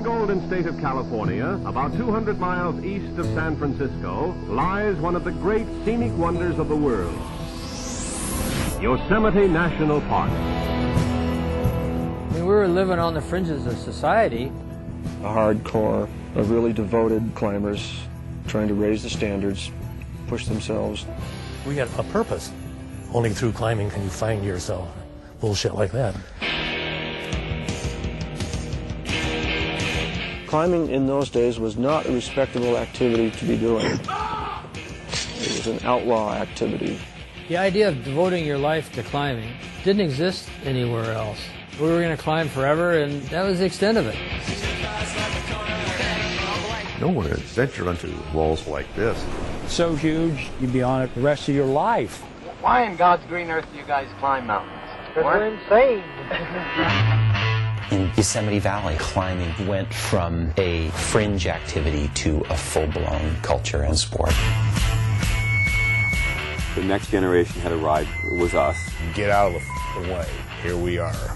the golden state of California, about 200 miles east of San Francisco, lies one of the great scenic wonders of the world, Yosemite National Park. We were living on the fringes of society. A hardcore of really devoted climbers trying to raise the standards, push themselves. We had a purpose. Only through climbing can you find yourself. Bullshit like that. Climbing in those days was not a respectable activity to be doing. It was an outlaw activity. The idea of devoting your life to climbing didn't exist anywhere else. We were going to climb forever, and that was the extent of it. No one would venture onto walls like this. So huge, you'd be on it the rest of your life. Why in God's green earth do you guys climb mountains? Because we're insane. In Yosemite Valley, climbing went from a fringe activity to a full-blown culture and sport. The next generation had arrived. It was us. Get out of the way. Here we are.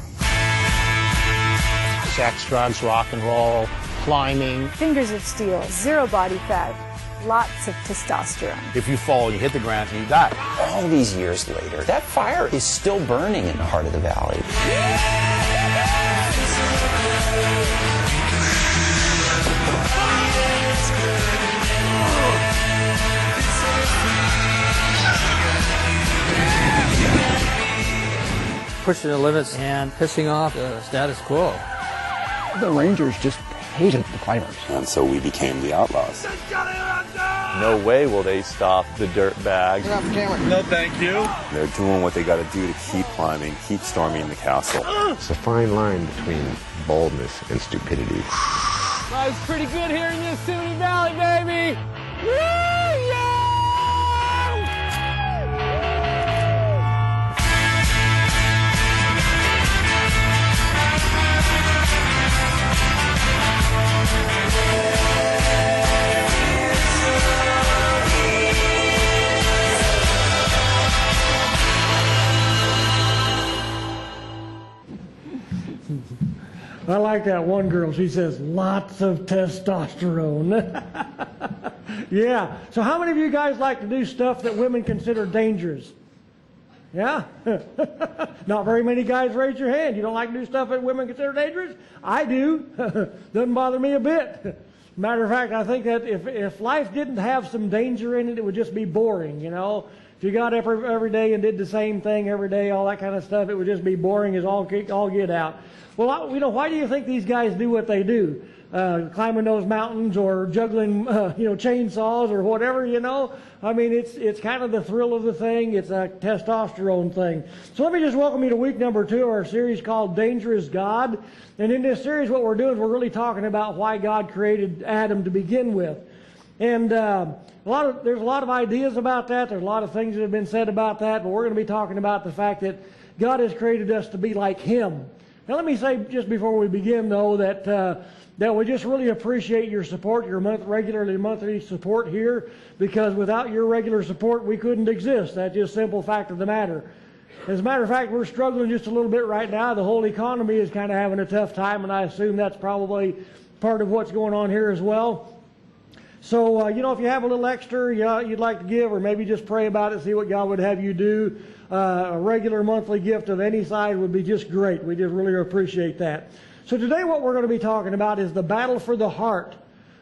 Sex, drugs, rock and roll, climbing. Fingers of steel, zero body fat, lots of testosterone. If you fall, you hit the ground and you die. All these years later, that fire is still burning in the heart of the valley. Pushing the limits and pissing off the status quo. The Rangers just hated the climbers. And so we became the outlaws. No way will they stop the dirt bags. No, thank you. They're doing what they got to do to keep climbing, keep storming the castle. It's a fine line between boldness and stupidity. Life's pretty good here in Yosemite Valley, baby! Woo, yeah! I like that one girl. She says, lots of testosterone. Yeah. So how many of you guys like to do stuff that women consider dangerous? Yeah? Not very many guys raise your hand. You don't like to do stuff that women consider dangerous? I do. Doesn't bother me a bit. Matter of fact, I think that if life didn't have some danger in it, it would just be boring, you know? If you got up every day and did the same thing every day, all that kind of stuff, it would just be boring as all get out. Well, you know, why do you think these guys do what they do? Climbing those mountains or juggling, chainsaws or whatever, you know? I mean, it's kind of the thrill of the thing. It's a testosterone thing. So let me just welcome you to week number 2 of our series called Dangerous God. And in this series, what we're doing is we're really talking about why God created Adam to begin with. And there's a lot of ideas about that. There's a lot of things that have been said about that. But we're going to be talking about the fact that God has created us to be like Him. Now, let me say just before we begin, though, that we just really appreciate your support, your monthly support here, because without your regular support, we couldn't exist. That's just a simple fact of the matter. As a matter of fact, we're struggling just a little bit right now. The whole economy is kind of having a tough time, and I assume that's probably part of what's going on here as well. So, if you have a little extra you'd like to give, or maybe just pray about it, see what God would have you do, a regular monthly gift of any size would be just great. We just really appreciate that. So today what we're going to be talking about is the battle for the heart.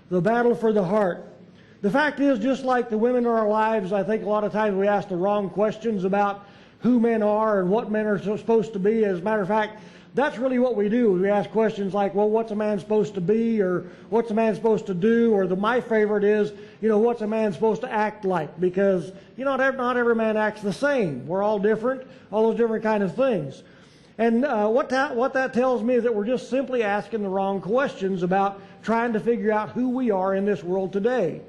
The battle for the heart. The fact is, just like the women in our lives, I think a lot of times we ask the wrong questions about who men are and what men are supposed to be. As a matter of fact, that's really what we do. We ask questions like, well, what's a man supposed to be, or what's a man supposed to do, or my favorite is, what's a man supposed to act like? Because, not every man acts the same. We're all different, all those different kind of things. And what that tells me is that we're just simply asking the wrong questions about trying to figure out who we are in this world today.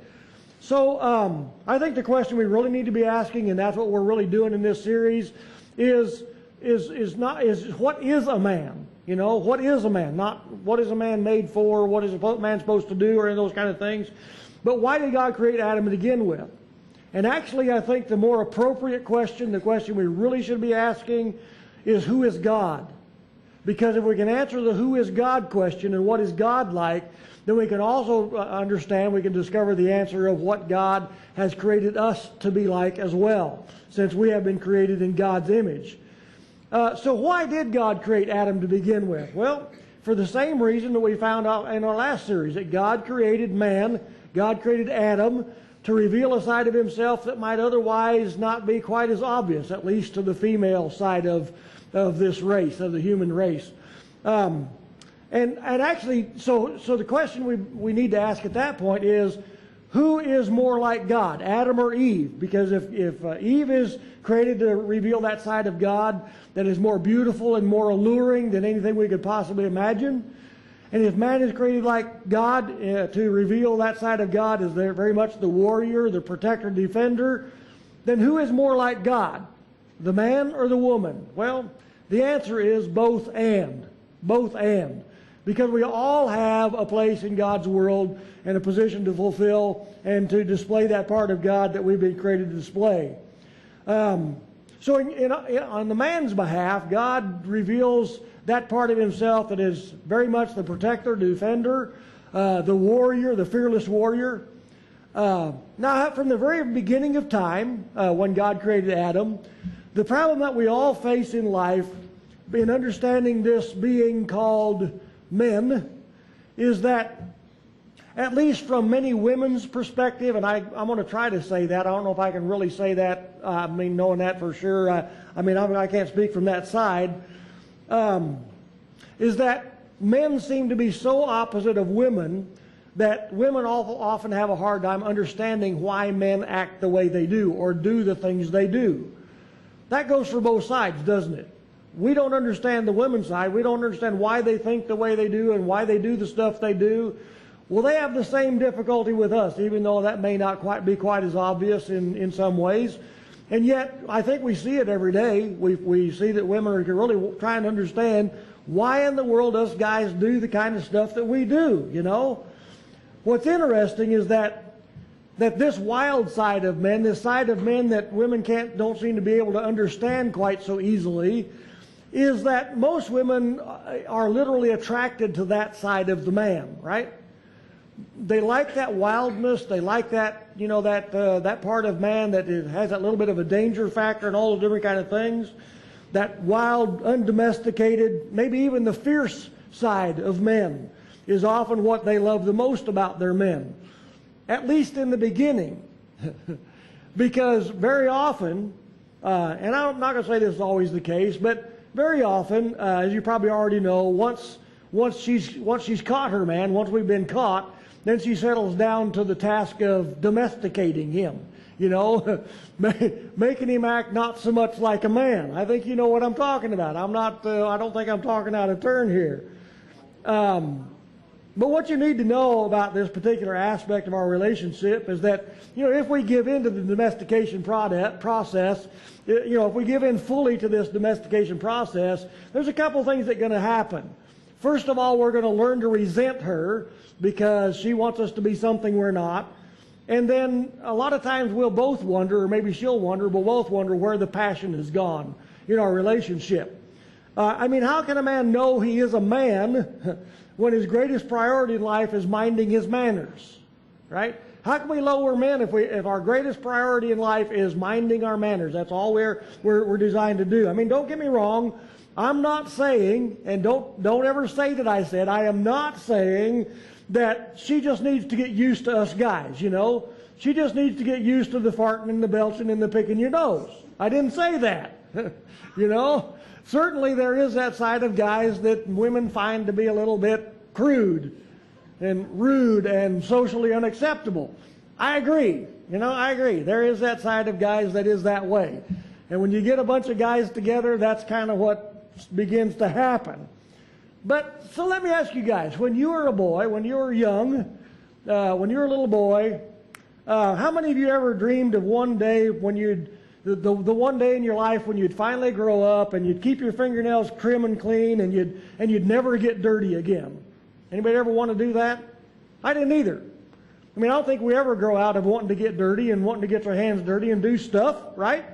So I think the question we really need to be asking, and that's what we're really doing in this series, is what is a man? What is a man? Not what is a man made for, what is a man supposed to do, or any of those kind of things. But why did God create Adam to begin with? And actually, I think the more appropriate question, the question we really should be asking, is who is God? Because if we can answer the who is God question and what is God like, then we can also understand, we can discover the answer of what God has created us to be like as well, since we have been created in God's image. So why did God create Adam to begin with? Well, for the same reason that we found out in our last series, that God created man, God created Adam to reveal a side of himself that might otherwise not be quite as obvious, at least to the female side of this race, of the human race. And actually, so the question we need to ask at that point is, who is more like God, Adam or Eve? Because if Eve is created to reveal that side of God that is more beautiful and more alluring than anything we could possibly imagine, and if man is created like God to reveal that side of God as very much the warrior, the protector, defender, then who is more like God, the man or the woman? Well, the answer is both and. Both and. Because we all have a place in God's world and a position to fulfill and to display that part of God that we've been created to display. So on the man's behalf, God reveals that part of himself that is very much the protector, defender, the warrior, the fearless warrior. Now, from the very beginning of time, when God created Adam, the problem that we all face in life, in understanding this being called men, is that, at least from many women's perspective, and I'm going to try to say that. I don't know if I can really say that, knowing that for sure. I can't speak from that side. Is that men seem to be so opposite of women that women often have a hard time understanding why men act the way they do or do the things they do. That goes for both sides, doesn't it? We don't understand the women's side. We don't understand why they think the way they do and why they do the stuff they do. Well, they have the same difficulty with us, even though that may not be quite as obvious in some ways. And yet, I think we see it every day. We see that women are really trying to understand why in the world us guys do the kind of stuff that we do, you know? What's interesting is that this wild side of men, this side of men that women don't seem to be able to understand quite so easily, is that most women are literally attracted to that side of the man, right? They like that wildness. They like that, you know, that part of man that has that little bit of a danger factor and all those different kind of things. That wild, undomesticated, maybe even the fierce side of men is often what they love the most about their men, at least in the beginning. Because very often, and I'm not going to say this is always the case, but very often, as you probably already know, once she's caught her man, once we've been caught, then she settles down to the task of domesticating him, you know, making him act not so much like a man. I think you know what I'm talking about. I don't think I'm talking out of turn here. But what you need to know about this particular aspect of our relationship is that, you know, if we give in to the domestication process, you know, if we give in fully to this domestication process, there's a couple things that are going to happen. First of all, we're going to learn to resent her because she wants us to be something we're not. And then a lot of times we'll both wonder, or maybe she'll wonder, we'll both wonder where the passion has gone in our relationship. How can a man know he is a man when his greatest priority in life is minding his manners, right? How can we lower men if our greatest priority in life is minding our manners? That's all we're designed to do. I mean, don't get me wrong. I'm not saying, and don't ever say that I said, I am not saying that she just needs to get used to us guys, you know. She just needs to get used to the farting and the belching and the picking your nose. I didn't say that, you know. Certainly there is that side of guys that women find to be a little bit crude and rude and socially unacceptable. I agree. You know, I agree. There is that side of guys that is that way. And when you get a bunch of guys together, that's kind of what begins to happen. But, so let me ask you guys, when you were a boy, when you were young, when you were a little boy, how many of you ever dreamed of one day when the one day in your life when you'd finally grow up and you'd keep your fingernails trim and clean and you'd never get dirty again? Anybody ever want to do that? I didn't either. I mean, I don't think we ever grow out of wanting to get dirty and wanting to get our hands dirty and do stuff, right?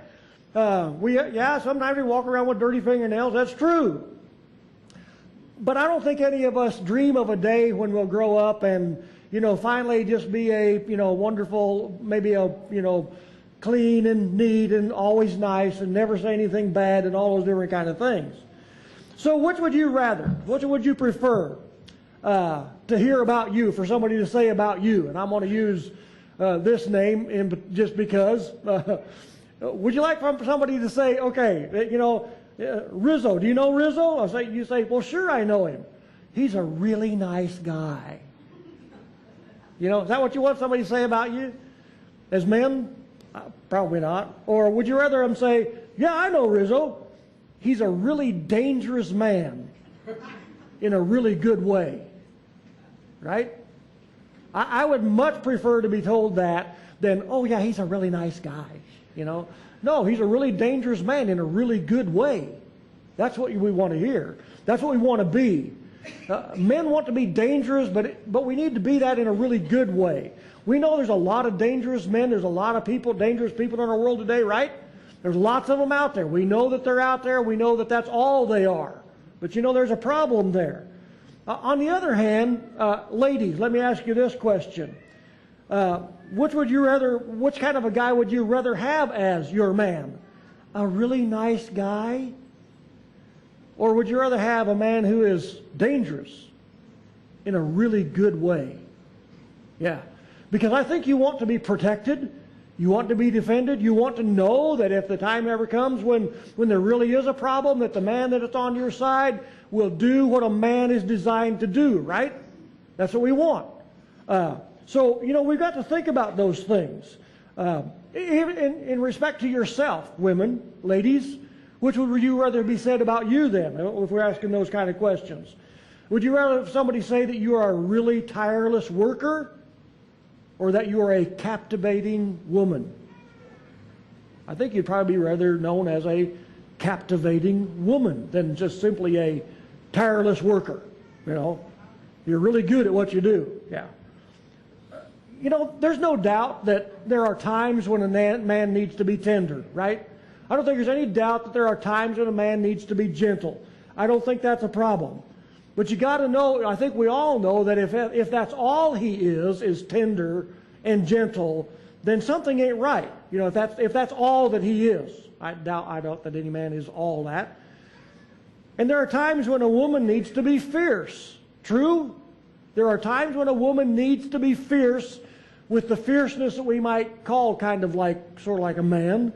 Sometimes we walk around with dirty fingernails. That's true. But I don't think any of us dream of a day when we'll grow up and, finally just be a, wonderful, maybe a, clean and neat and always nice and never say anything bad and all those different kind of things. So which would you rather? Which would you prefer to hear about you, for somebody to say about you? And I'm going to use this name just because. Would you like for somebody to say, okay, Rizzo, do you know Rizzo? You say, well, sure, I know him. He's a really nice guy. Is that what you want somebody to say about you? As men? Probably not. Or would you rather them say, yeah, I know Rizzo. He's a really dangerous man in a really good way. Right? I would much prefer to be told that than, oh, yeah, he's a really nice guy. No, he's a really dangerous man in a really good way. That's what we want to hear. That's what we want to be. Men want to be dangerous, but we need to be that in a really good way. We know there's a lot of dangerous men. There's a lot of dangerous people in our world today, right? There's lots of them out there. We know that they're out there. We know that that's all they are. But there's a problem there. On the other hand, ladies, let me ask you this question. Which kind of a guy would you rather have as your man? A really nice guy? Or would you rather have a man who is dangerous in a really good way? Yeah. Because I think you want to be protected. You want to be defended. You want to know that if the time ever comes when there really is a problem, that the man that is on your side will do what a man is designed to do, right? That's what we want. So, we've got to think about those things. Even in respect to yourself, women, ladies, which would you rather be said about you then, if we're asking those kind of questions? Would you rather somebody say that you are a really tireless worker or that you are a captivating woman? I think you'd probably be rather known as a captivating woman than just simply a tireless worker. You're really good at what you do. Yeah. There's no doubt that there are times when a man needs to be tender, right? I don't think there's any doubt that there are times when a man needs to be gentle. I don't think that's a problem. But you got to know, I think we all know that if that's all he is tender and gentle, then something ain't right. If that's all that he is. I doubt that any man is all that. And there are times when a woman needs to be fierce. True? There are times when a woman needs to be fierce with the fierceness that we might call sort of like a man.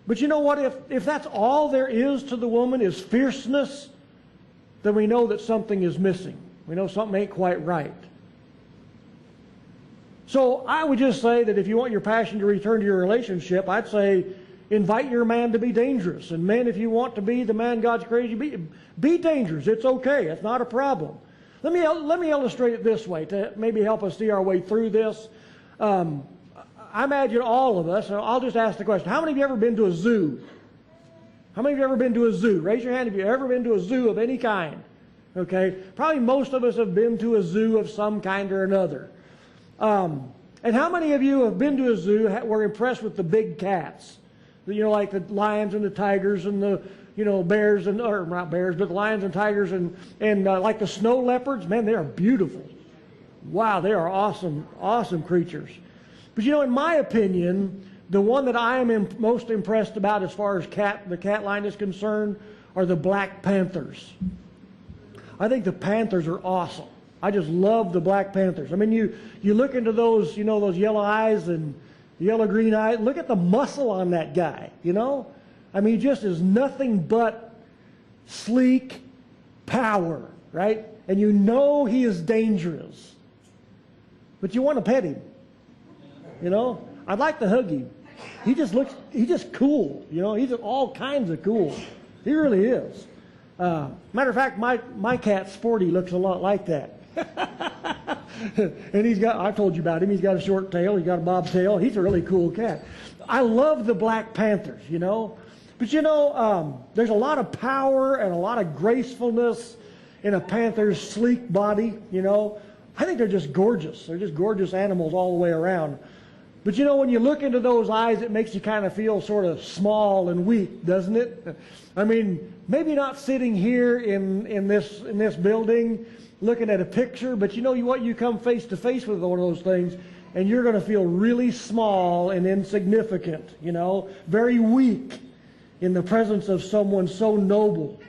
But you know what? If that's all there is to the woman is fierceness, then we know that something is missing. We know something ain't quite right. So I would just say that if you want your passion to return to your relationship, I'd say invite your man to be dangerous. And men, if you want to be the man God's created you to be dangerous. It's okay. It's not a problem. Let me illustrate it this way to maybe help us see our way through this. I imagine all of us, and I'll just ask the question, how many of you ever been to a zoo? How many of you ever been to a zoo? Raise your hand if you've ever been to a zoo of any kind. Okay? Probably most of us have been to a zoo of some kind or another. And how many of you have been to a zoo, were impressed with the big cats? Like the lions and the tigers and the, bears and, or not bears, but the lions and tigers and like the snow leopards? Man, they are beautiful. Wow, they are awesome, awesome creatures. But in my opinion, the one that I am most impressed about as far as the cat line is concerned are the black panthers. I think the panthers are awesome. I just love the black panthers. I mean, you look into those, those yellow eyes and yellow-green eyes. Look at the muscle on that guy, I mean, he just is nothing but sleek power, right? And he is dangerous. But you want to pet him. I'd like to hug him. He's just cool. He's all kinds of cool. He really is. Matter of fact, my cat Sporty looks a lot like that. And I've told you about him. He's got a short tail. He's got a bobtail. He's a really cool cat. I love the black panthers, But there's a lot of power and a lot of gracefulness in a panther's sleek body, I think they're just gorgeous. They're just gorgeous animals all the way around. But you know, when you look into those eyes, it makes you kind of feel sort of small and weak, doesn't it? I mean, maybe not sitting here in this building looking at a picture, but you know what? You come face to face with one of those things, and you're going to feel really small and insignificant, you know, very weak in the presence of someone so noble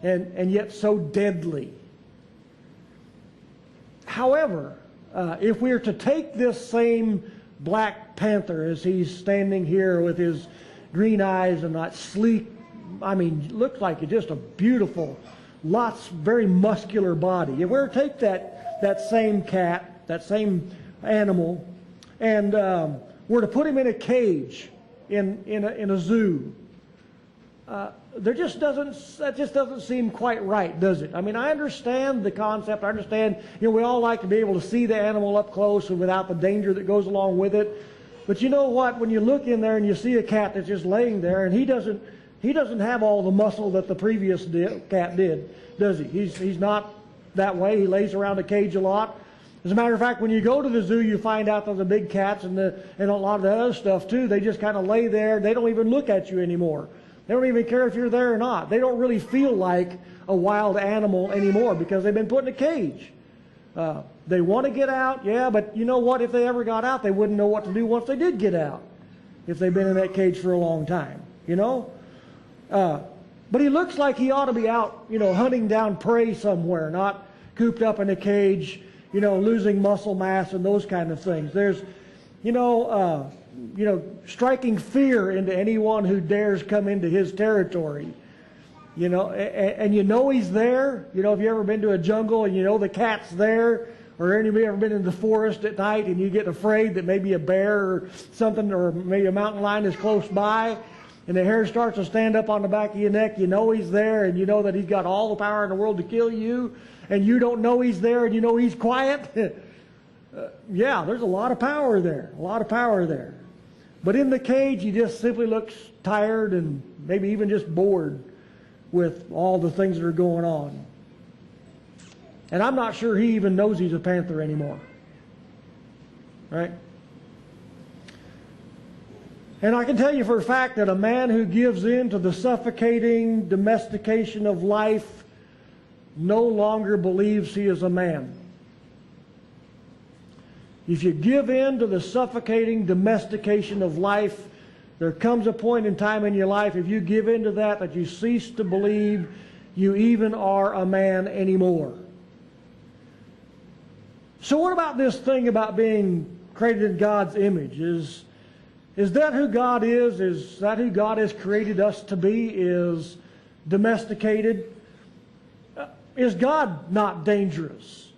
and yet so deadly. However, if we are to take this same Black Panther as he's standing here with his green eyes and that sleek, I mean, looks like just a beautiful, very muscular body. If we were to take that same cat, that same animal, and were to put him in a cage in a zoo, that just doesn't seem quite right, does it? I mean, I understand the concept. I understand, you know, we all like to be able to see the animal up close and without the danger that goes along with it. But you know what? When you look in there and you see a cat that's just laying there, and he doesn't have all the muscle that the previous cat did, does he? He's not that way. He lays around a cage a lot. As a matter of fact, when you go to the zoo, you find out that the big cats and a lot of the other stuff too, they just kind of lay there. They don't even look at you anymore. They don't even care if you're there or not. They don't really feel like a wild animal anymore because they've been put in a cage. They want to get out, yeah, but you know what? If they ever got out, they wouldn't know what to do once they did get out if they've been in that cage for a long time, you know? But he looks like he ought to be out, you know, hunting down prey somewhere, not cooped up in a cage, you know, losing muscle mass and those kind of things. There's, striking fear into anyone who dares come into his territory. You know, and you know he's there. You know, if you ever been to a jungle and you know the cat's there, or anybody ever been in the forest at night and you get afraid that maybe a bear or something, or maybe a mountain lion is close by, and the hair starts to stand up on the back of your neck, you know he's there, and you know that he's got all the power in the world to kill you, and you don't know he's there, and you know he's quiet. Yeah, there's a lot of power there, But in the cage, he just simply looks tired and maybe even just bored with all the things that are going on. And I'm not sure he even knows he's a panther anymore. Right? And I can tell you for a fact that a man who gives in to the suffocating domestication of life no longer believes he is a man. If you give in to the suffocating domestication of life, there comes a point in time in your life, if you give in to that you cease to believe you even are a man anymore. So what about this thing about being created in God's image? Is that who God is? Is that who God has created us to be? Is domesticated? Is God not dangerous?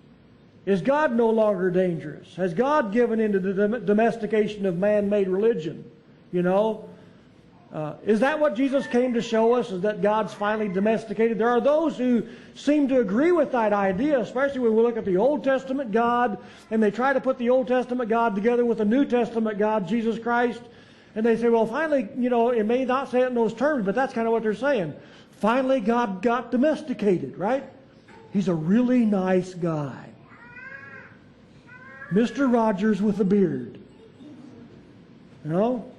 Is God no longer dangerous? Has God given into the domestication of man-made religion? You know? Is that what Jesus came to show us? Is that God's finally domesticated? There are those who seem to agree with that idea, especially when we look at the Old Testament God, and they try to put the Old Testament God together with the New Testament God, Jesus Christ, and they say, well, finally, you know, it may not say it in those terms, but that's kind of what they're saying. Finally, God got domesticated, right? He's a really nice guy. Mr. Rogers with a beard. You know?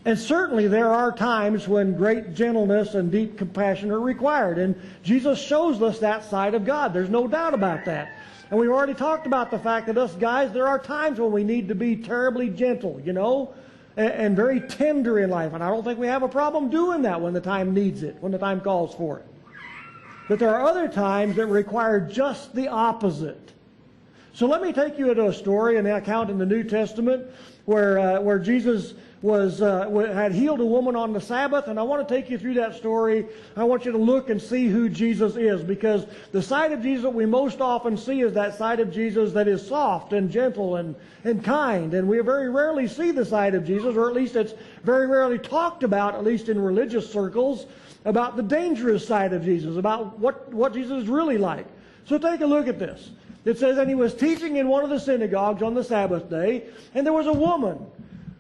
And certainly there are times when great gentleness and deep compassion are required. And Jesus shows us that side of God. There's no doubt about that. And we've already talked about the fact that us guys, there are times when we need to be terribly gentle, you know, and very tender in life. And I don't think we have a problem doing that when the time needs it, when the time calls for it. But there are other times that require just the opposite. So let me take you to a story, an account in the New Testament where Jesus had healed a woman on the Sabbath, and I want to take you through that story. I want you to look and see who Jesus is, because the side of Jesus that we most often see is that side of Jesus that is soft and gentle and kind, and we very rarely see the side of Jesus, or at least it's very rarely talked about, at least in religious circles, about the dangerous side of Jesus, about what Jesus is really like. So take a look at this. It says, and he was teaching in one of the synagogues on the Sabbath day, and there was a woman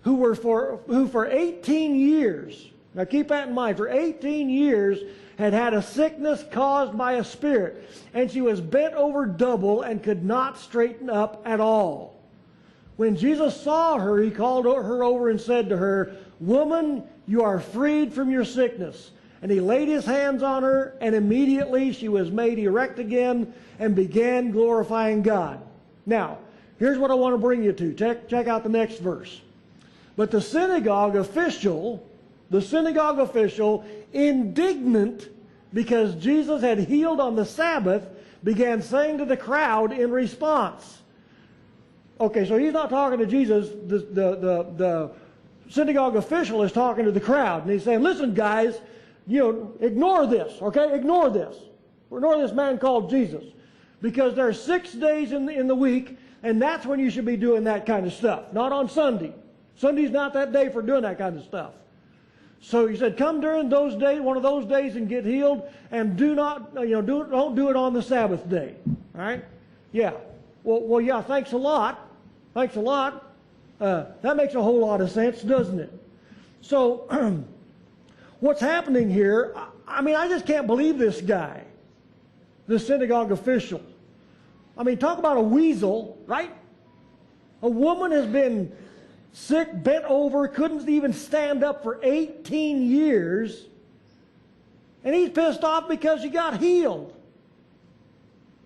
who for 18 years, now keep that in mind, for 18 years had a sickness caused by a spirit, and she was bent over double and could not straighten up at all. When Jesus saw her, he called her over and said to her, "Woman, you are freed from your sickness." And he laid his hands on her, and immediately she was made erect again and began glorifying God. Now, here's what I want to bring you to. Check out the next verse. But the synagogue official, indignant because Jesus had healed on the Sabbath, began saying to the crowd in response. Okay, so he's not talking to Jesus. The synagogue official is talking to the crowd, and he's saying, "Listen, guys, ignore this, okay? Ignore this. Ignore this man called Jesus. Because there are 6 days in the week, and that's when you should be doing that kind of stuff. Not on Sunday. Sunday's not that day for doing that kind of stuff." So he said, "Come during those days, one of those days, and get healed, and don't do it on the Sabbath day." All right? Yeah. Well, yeah. Thanks a lot. Thanks a lot. That makes a whole lot of sense, doesn't it? So, what's happening here? I mean, I just can't believe this guy, the synagogue official. I mean, talk about a weasel, right? A woman has been sick, bent over, couldn't even stand up for 18 years, and he's pissed off because she got healed.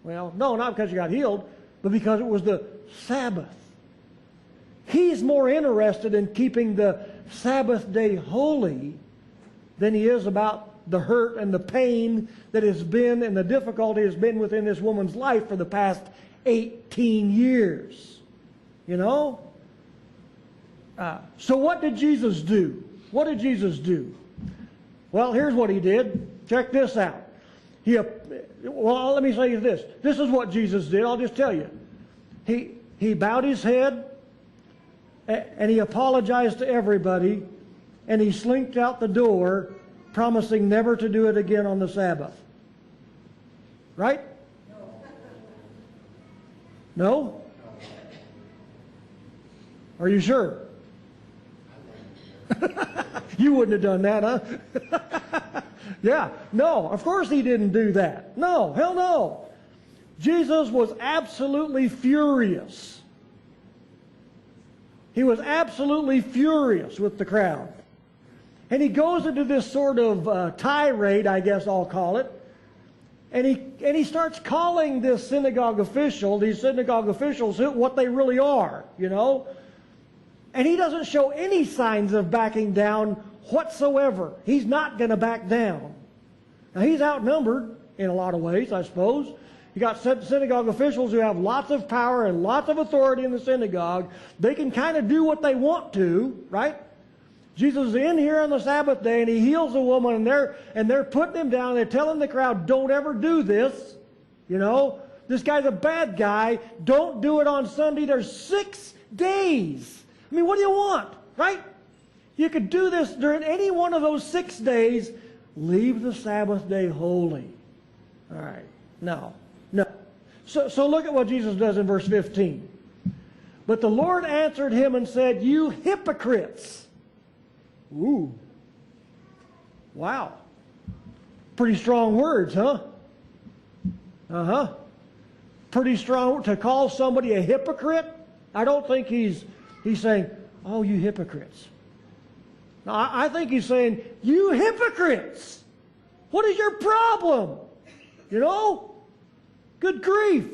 Well, no, not because she got healed, but because it was the Sabbath. He's more interested in keeping the Sabbath day holy than he is about the hurt and the pain that has been and the difficulty has been within this woman's life for the past 18 years. You know? So what did Jesus do? What did Jesus do? Well, here's what he did. Check this out. Well, let me say you this. This is what Jesus did. I'll just tell you. He bowed his head, and he apologized to everybody, and he slinked out the door, promising never to do it again on the Sabbath. Right? No? Are you sure? You wouldn't have done that, huh? Yeah. No, of course he didn't do that. No, hell no. Jesus was absolutely furious. He was absolutely furious with the crowd. And he goes into this sort of tirade, I guess I'll call it. And he starts calling this synagogue official, these synagogue officials, what they really are, you know. And he doesn't show any signs of backing down whatsoever. He's not going to back down. Now, he's outnumbered in a lot of ways, I suppose. You got synagogue officials who have lots of power and lots of authority in the synagogue. They can kind of do what they want to, right? Jesus is in here on the Sabbath day, and he heals a woman, and they're putting him down. They're telling the crowd, "Don't ever do this. You know, this guy's a bad guy. Don't do it on Sunday. There's 6 days. I mean, what do you want, right? You could do this during any one of those 6 days. Leave the Sabbath day holy." All right. No. So look at what Jesus does in verse 15. "But the Lord answered him and said, 'You hypocrites.'" Ooh. Wow. Pretty strong words, huh? Uh-huh. Pretty strong to call somebody a hypocrite. I don't think he's saying, "Oh, you hypocrites." No, I think he's saying, "You hypocrites! What is your problem?" You know? Good grief.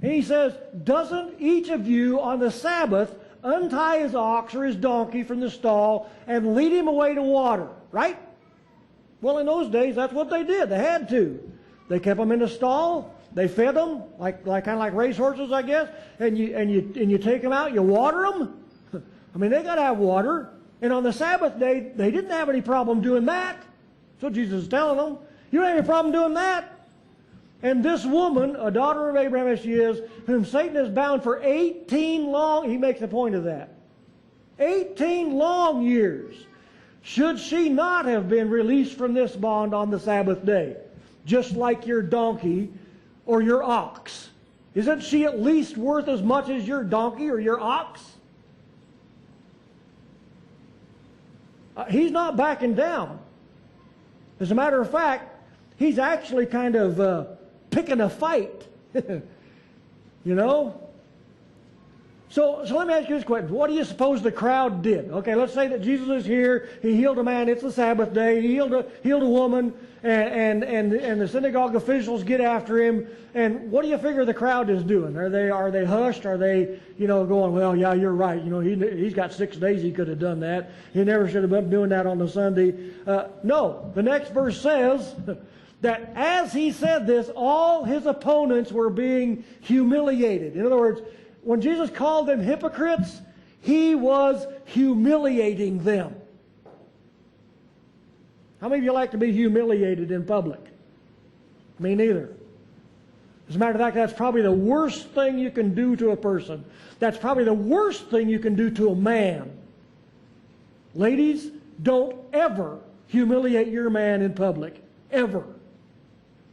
And he says, "Doesn't each of you on the Sabbath untie his ox or his donkey from the stall and lead him away to water?" Right? Well, in those days, that's what they did. They had to. They kept them in the stall. They fed them, kind of like racehorses, I guess. And you take them out, you water them. I mean, they got to have water. And on the Sabbath day, they didn't have any problem doing that. That's what Jesus is telling them. You don't have any problem doing that. And this woman, a daughter of Abraham as she is, whom Satan has bound for 18 long, he makes a point of that. 18 long years. Should she not have been released from this bond on the Sabbath day? Just like your donkey or your ox. Isn't she at least worth as much as your donkey or your ox? He's not backing down. As a matter of fact, he's actually kind of picking a fight. You know? So let me ask you this question. What do you suppose the crowd did? Okay, let's say that Jesus is here. He healed a man. It's the Sabbath day. He healed a woman, and the synagogue officials get after him. And what do you figure the crowd is doing? Are they hushed? Are they, going, well, yeah, you're right. He's got 6 days he could have done that. He never should have been doing that on the Sunday. No, the next verse says that as he said this, all his opponents were being humiliated. In other words, when Jesus called them hypocrites, he was humiliating them. How many of you like to be humiliated in public? Me neither. As a matter of fact, that's probably the worst thing you can do to a person. That's probably the worst thing you can do to a man. Ladies, don't ever humiliate your man in public. Ever.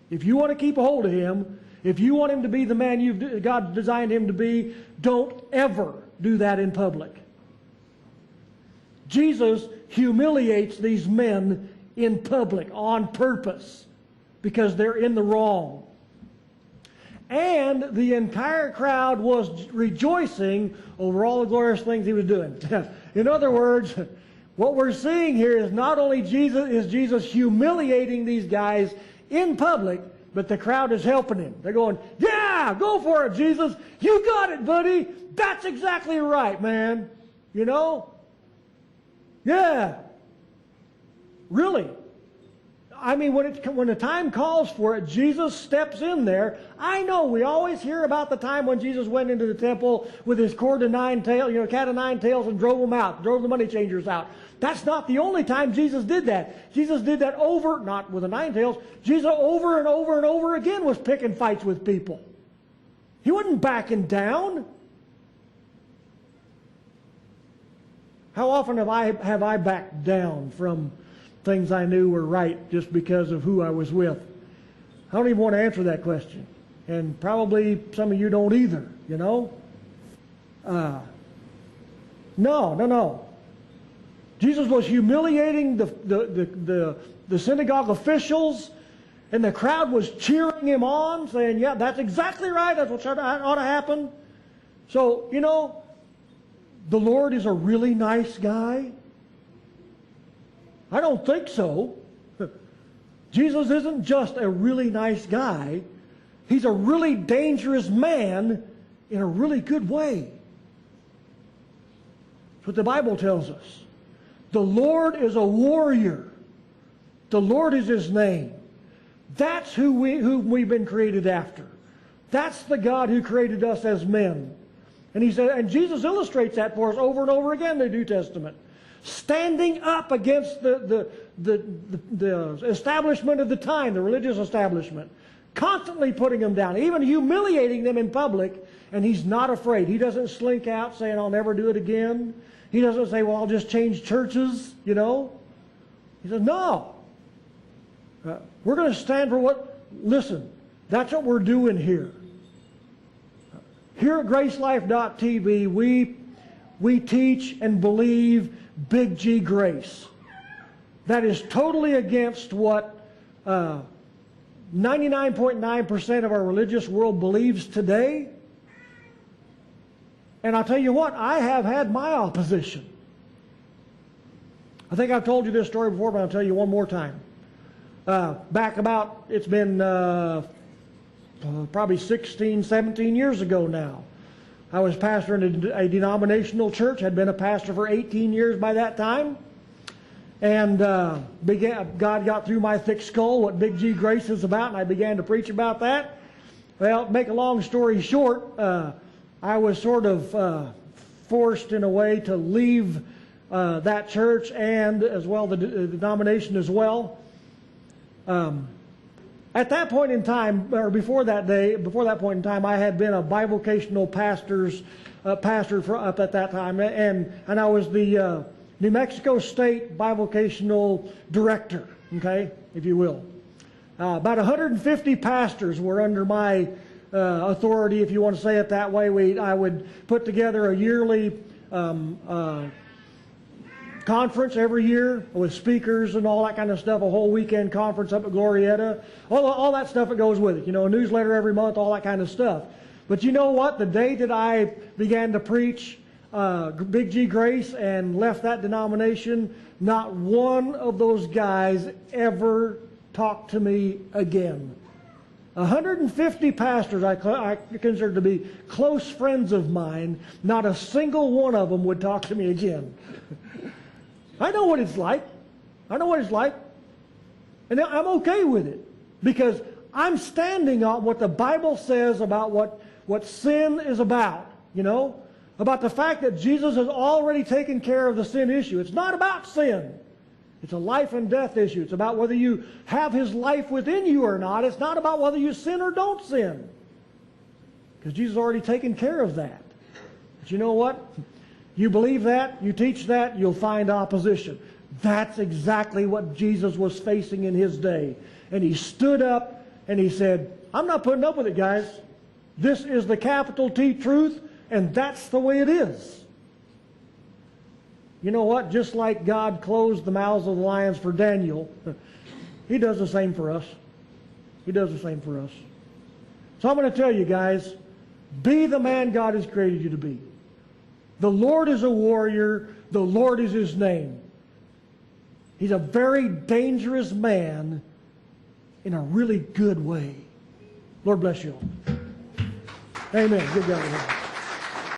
If you want to keep a hold of him, if you want him to be the man God designed him to be, don't ever do that in public. Jesus humiliates these men in public on purpose because they're in the wrong. And the entire crowd was rejoicing over all the glorious things he was doing. In other words, what we're seeing here is not only Jesus humiliating these guys in public, but the crowd is helping him. They're going, yeah, go for it, Jesus. You got it, buddy. That's exactly right, man. Yeah. Really. I mean, when the time calls for it, Jesus steps in there. I know we always hear about the time when Jesus went into the temple with his cat of nine tails, and drove them out, drove the money changers out. That's not the only time Jesus did that. Jesus did that not with the 9 tails. Jesus over and over and over again was picking fights with people. He wasn't backing down. How often have I backed down from things I knew were right just because of who I was with? I don't even want to answer that question. And probably some of you don't either, No. Jesus was humiliating the synagogue officials, and the crowd was cheering him on, saying, yeah, that's exactly right. That's what ought to happen. So, the Lord is a really nice guy. I don't think so. Jesus isn't just a really nice guy. He's a really dangerous man in a really good way. That's what the Bible tells us. The Lord is a warrior. The Lord is his name. That's whom we've been created after. That's the God who created us as men. And he said, and Jesus illustrates that for us over and over again in the New Testament. Standing up against the establishment of the time, the religious establishment. Constantly putting them down, even humiliating them in public, and he's not afraid. He doesn't slink out saying, I'll never do it again. He doesn't say, well, I'll just change churches, He says, no. We're going to stand for listen, that's what we're doing here. Here at GraceLife.tv, we teach and believe Big G grace. That is totally against what 99.9% of our religious world believes today. And I'll tell you what, I have had my opposition. I think I've told you this story before, but I'll tell you one more time. It's been probably 16, 17 years ago now. I was pastoring a denominational church, had been a pastor for 18 years by that time. And God got through my thick skull what Big G grace is about, and I began to preach about that. Well, to make a long story short, I was sort of forced in a way to leave that church and as well the denomination as well. At that point in time, or before that point in time, I had been a bivocational pastor up at that time, and I was the New Mexico State bivocational director, okay, if you will. About 150 pastors were under my authority, if you want to say it that way. I would put together a yearly conference every year with speakers and all that kind of stuff, a whole weekend conference up at Glorieta, all that stuff that goes with it, a newsletter every month, all that kind of stuff. But you know what? The day that I began to preach Big G Grace and left that denomination, not one of those guys ever talked to me again. 150 pastors I consider to be close friends of mine, not a single one of them would talk to me again. I know what it's like. I know what it's like. And I'm okay with it because I'm standing on what the Bible says about what sin is about, you know, about the fact that Jesus has already taken care of the sin issue. It's not about sin. It's a life and death issue. It's about whether you have His life within you or not. It's not about whether you sin or don't sin. Because Jesus has already taken care of that. But you know what? You believe that, you teach that, you'll find opposition. That's exactly what Jesus was facing in His day. And He stood up and He said, I'm not putting up with it, guys. This is the capital T truth, and that's the way it is. You know what? Just like God closed the mouths of the lions for Daniel, He does the same for us. He does the same for us. So I'm going to tell you guys, be the man God has created you to be. The Lord is a warrior. The Lord is His name. He's a very dangerous man in a really good way. Lord bless you all. Amen. Good God.